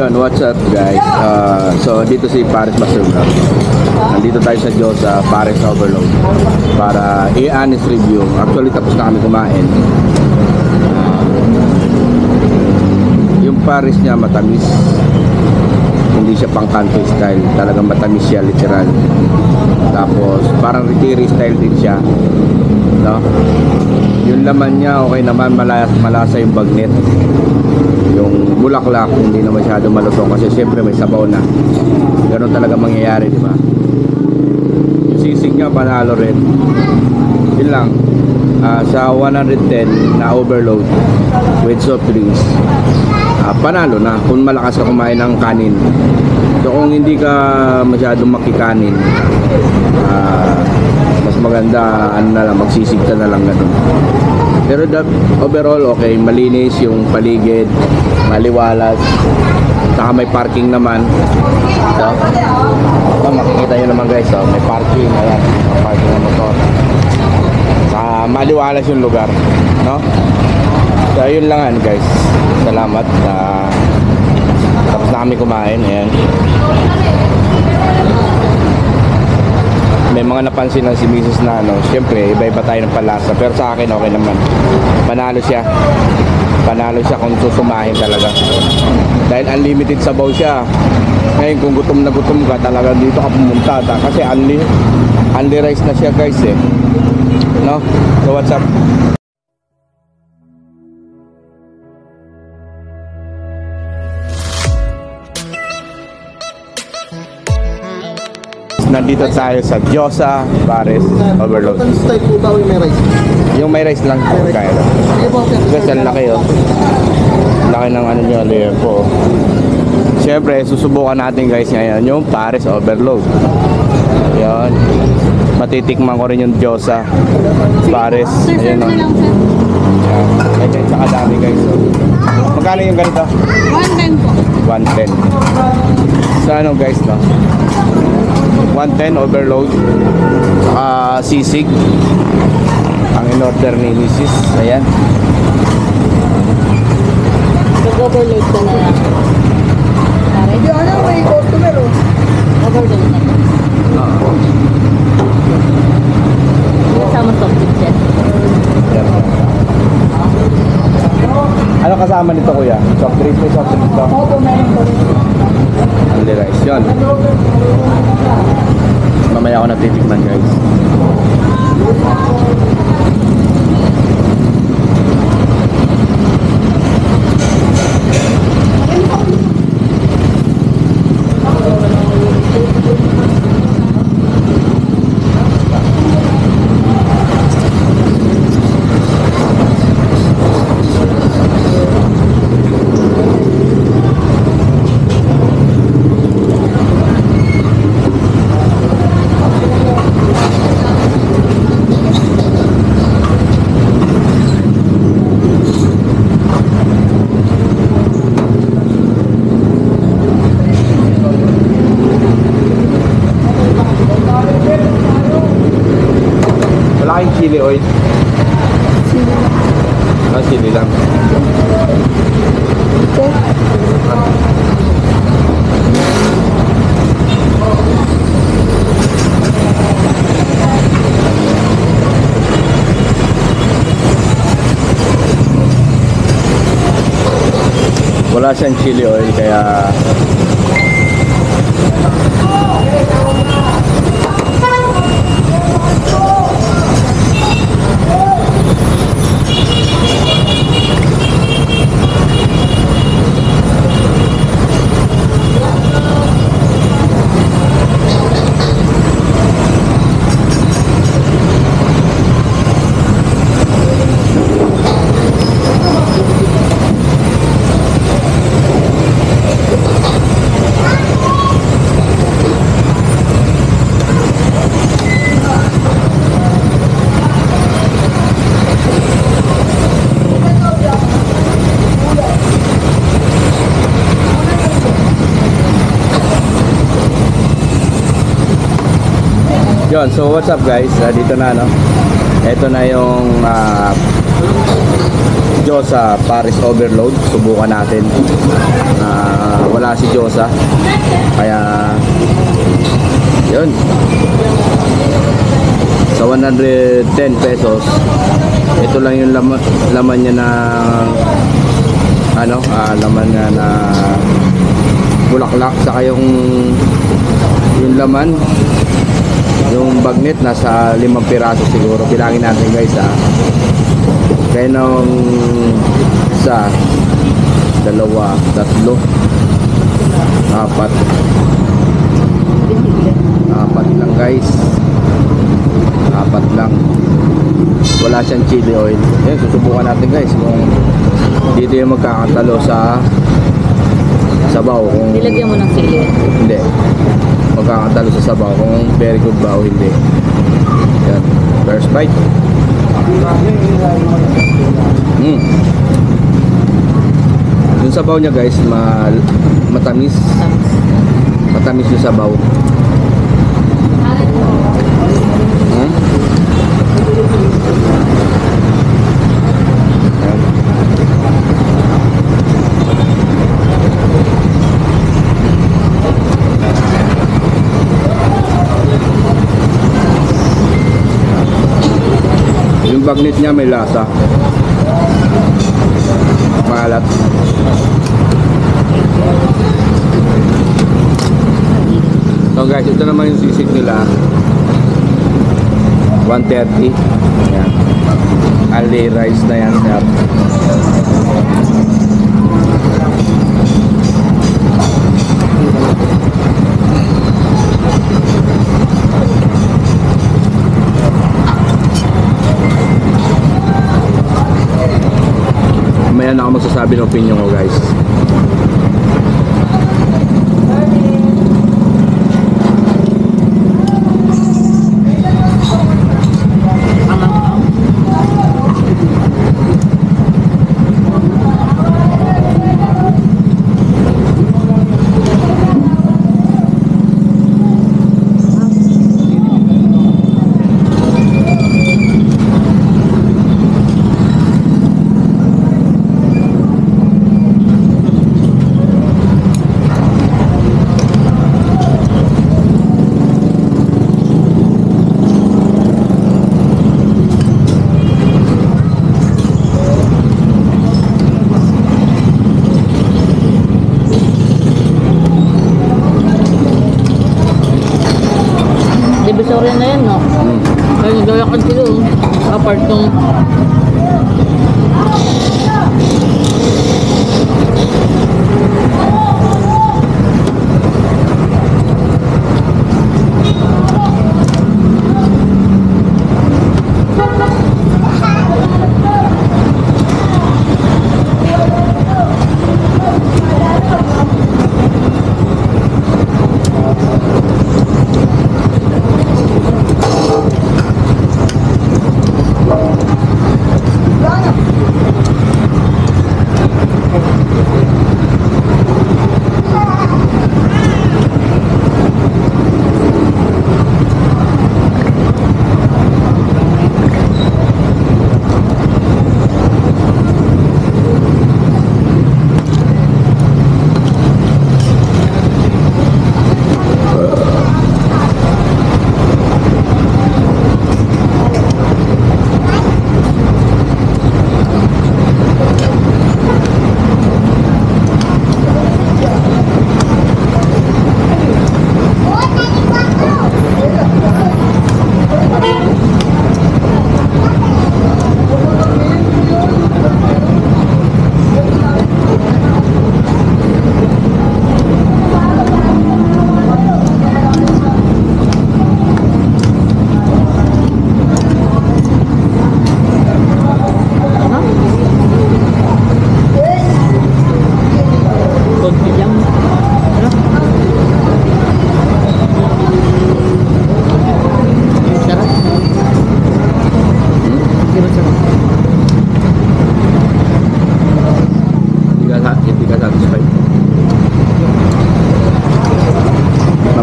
Yun, what's up guys? So dito si Paris Master Vlog. Nandito tayo sa Diyosa, Paris Overload para i-honest review. Actually tapos na kami kumain. Yung Paris niya matamis. Hindi siya pang country style, talagang matamis siya literal. Tapos parang ritiri style din siya, no? Yung laman niya okay naman, malasa yung bagnet. Yung bulaklak hindi na masyado malutong kasi siyempre may sabaw na. Ganun talaga mangyayari, di ba? Yung sisig niya panalo rin. Yun lang. Sa 110 na overload with soft drinks, panalo na kung malakas ka kumain ng kanin. So kung hindi ka masyadong makikanin, mas maganda ano na lang, magsisigta na lang ganun. Pero overall okay, malinis yung paligid, maliwalas, saka may parking naman. So makikita nyo naman guys, may parking, ayan, parking ng motor. Saka maliwalas yung lugar, no? So yun lang guys, salamat. Tapos na kami kumain, ayan. May mga napansin ng si Mrs. na syempre iba-iba tayo ng palasa, pero sa akin okay naman. Panalo siya kung susumahin talaga, dahil unlimited sabaw siya. Ngayon kung gutom na gutom ka talaga, dito ka pumunta kasi only rice na siya guys, no? So what's up? Nandito tayo sa Diyosa, Paris Overload. Anong style po ba yung may rice? Yung may rice lang kaya lang. Kasi ang laki laki ng ano nyo, layer po. Siyempre susubukan natin guys ngayon yung Paris Overload. Yan. Matitikman ko rin yung Diyosa Paris. Ayun o. Yan. Ayan sa kadami guys. Magkano yung ganito? 110 po. 110. Sa ano guys, no? 110 overload, sisig ang in-order ni Mrs. Ayan. Mag-overload ka na lang. Hindi, ano, may customer, oh. Overload na lang. Kasama soft drinks yan. Ayan. Ano kasama nito kuya? Soft drinks, may soft drinks ba? Opo, meron po. Only rice yun. Mamaya ako natitikman guys. Wala kayong chili oil? Chili lang. Wala siyang chili oil kaya Yun, so what's up guys? Dito na, no? Ito na yung Diyosa Paris Overload. Subukan natin. wala si Diyosa. Kaya yun, sa 110 pesos ito lang yung laman niya na laman niya na bulaklak, saka yung laman, yung bagnet nasa 5 piraso siguro. Bilangin natin guys kaya nung isa, dalawa, tatlo, apat lang guys, apat lang. Wala siyang chili oil. Yan, susubukan natin guys kung dito yung magkakatalo sa sabaw, kung Nilagyan mo ng sili. hindi magkakatalo sa sabaw, kung very good ba o hindi. Yan, first bite. Yung sabaw niya guys, matamis yung sabaw. Yan. Yung bagnet niya may lasa, maalat. So guys, ito naman yung sisig nila, 130. Ayan, ali rice na yan, sir. Mamaya na ako magsasabi ng opinion ko guys. Divisoria na yan, no? Kaya naglalakad sila, apart nung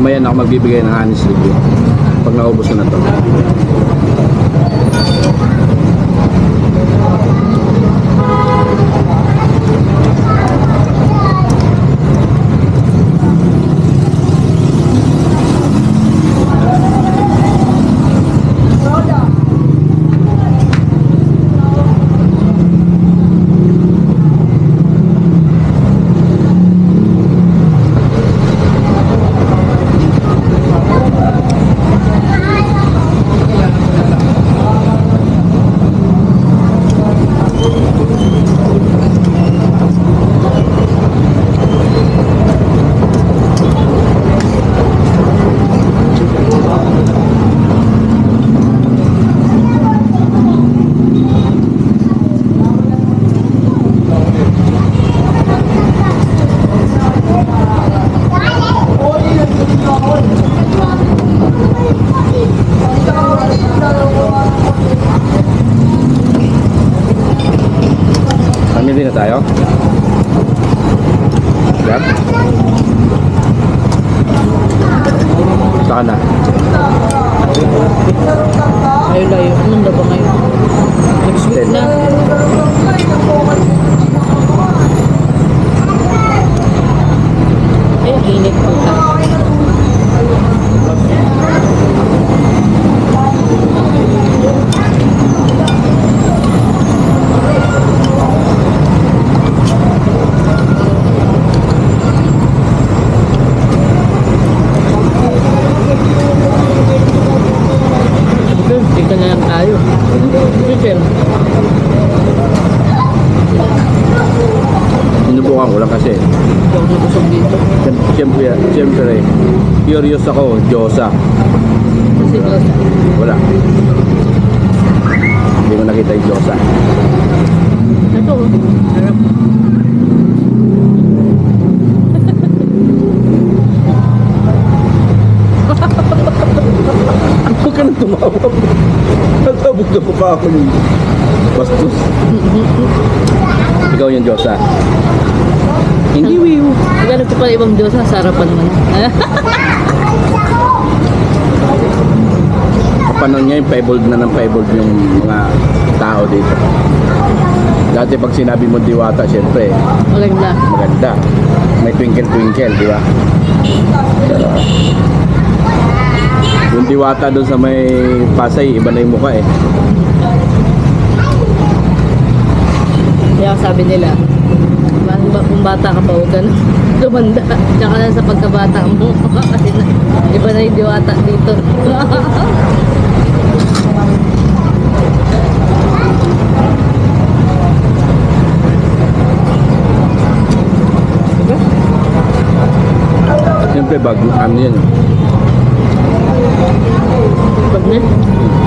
mamaya na ako magbibigay ng honest review pag naubos ko na to. na tayo. Yan. Saka na. Layo-layo. Anong ba ngayon? Next week na. Ay, ang init po ka. Dito na lang tayo. Chicken. Sinubukan ko lang kasi. Hindi ako nabusog dito. Siyempre, curious ako, Diyosa. Kasi dosa. Wala. Hindi ko nakita yung Diyosa. Ito, oh. Harap. Huwag ka nang tumawa. Natabog na pa ako yung bastos. Ikaw yung Diyosa. Hindi, wiw. Ganun ko pala ibang Diyos sa harapan mo. Kapanon niya yung pebold na ng pebold yung mga tao dito. Dati pag sinabi mo diwata, syempre, Maganda. maganda. May twinkle-twinkle, di ba? Yung diwata doon sa may Pasay, iba na yung mukha eh. Kaya sabi nila, kung bata ka pa, huwag ka na tumanda. Tsaka na sa pagkabata mo. Kasi na, iba na yung diwata dito. Siyempre, bago, ano yun. Pag na.